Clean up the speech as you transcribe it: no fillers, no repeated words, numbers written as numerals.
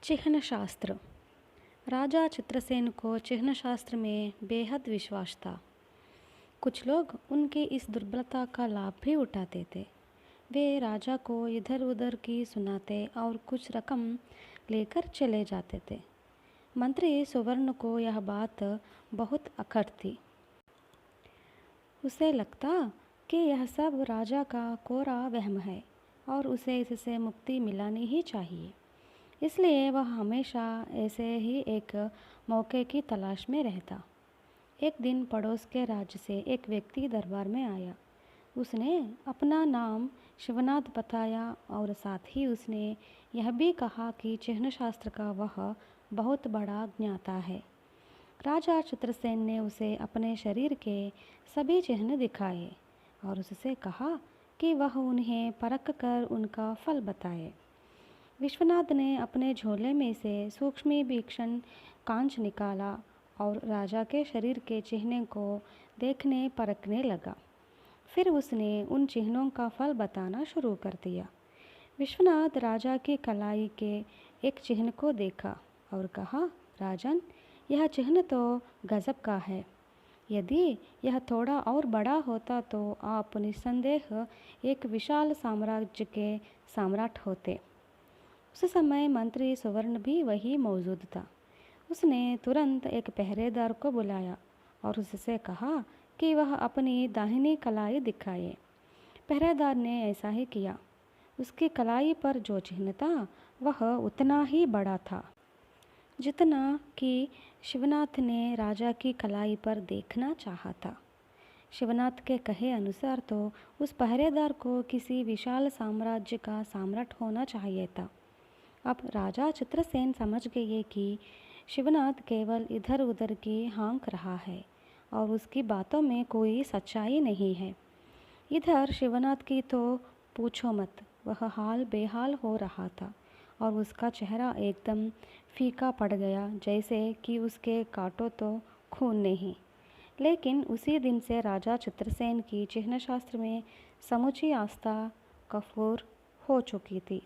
चिह्न शास्त्र। राजा चित्रसेन को चिह्न शास्त्र में बेहद विश्वास था। कुछ लोग उनकी इस दुर्बलता का लाभ भी उठाते थे। वे राजा को इधर उधर की सुनाते और कुछ रकम लेकर चले जाते थे। मंत्री सुवर्ण को यह बात बहुत अखट थी। उसे लगता कि यह सब राजा का कोरा वहम है और उसे इससे मुक्ति मिलानी ही चाहिए। इसलिए वह हमेशा ऐसे ही एक मौके की तलाश में रहता। एक दिन पड़ोस के राज्य से एक व्यक्ति दरबार में आया। उसने अपना नाम शिवनाथ बताया और साथ ही उसने यह भी कहा कि चिह्न शास्त्र का वह बहुत बड़ा ज्ञाता है। राजा चित्रसेन ने उसे अपने शरीर के सभी चिह्न दिखाए और उससे कहा कि वह उन्हें परख कर उनका फल बताए। विश्वनाथ ने अपने झोले में से सूक्ष्म भीषण कांच निकाला और राजा के शरीर के चिन्ह को देखने परखने लगा। फिर उसने उन चिन्हों का फल बताना शुरू कर दिया। विश्वनाथ राजा की कलाई के एक चिन्ह को देखा और कहा, राजन, यह चिन्ह तो गजब का है। यदि यह थोड़ा और बड़ा होता तो आप निस्संदेह एक विशाल साम्राज्य के सम्राट होते। उस समय मंत्री सुवर्ण भी वही मौजूद था। उसने तुरंत एक पहरेदार को बुलाया और उससे कहा कि वह अपनी दाहिनी कलाई दिखाए। पहरेदार ने ऐसा ही किया। उसकी कलाई पर जो चिन्ह था वह उतना ही बड़ा था जितना कि शिवनाथ ने राजा की कलाई पर देखना चाहा था। शिवनाथ के कहे अनुसार तो उस पहरेदार को किसी विशाल साम्राज्य का सम्राट होना चाहिए था। अब राजा चित्रसेन समझ गए कि शिवनाथ केवल इधर उधर की हाँक रहा है और उसकी बातों में कोई सच्चाई नहीं है। इधर शिवनाथ की तो पूछो मत, वह हाल बेहाल हो रहा था और उसका चेहरा एकदम फीका पड़ गया, जैसे कि उसके काटो तो खून नहीं। लेकिन उसी दिन से राजा चित्रसेन की चिह्न शास्त्र में समुची आस्था कफूर हो चुकी थी।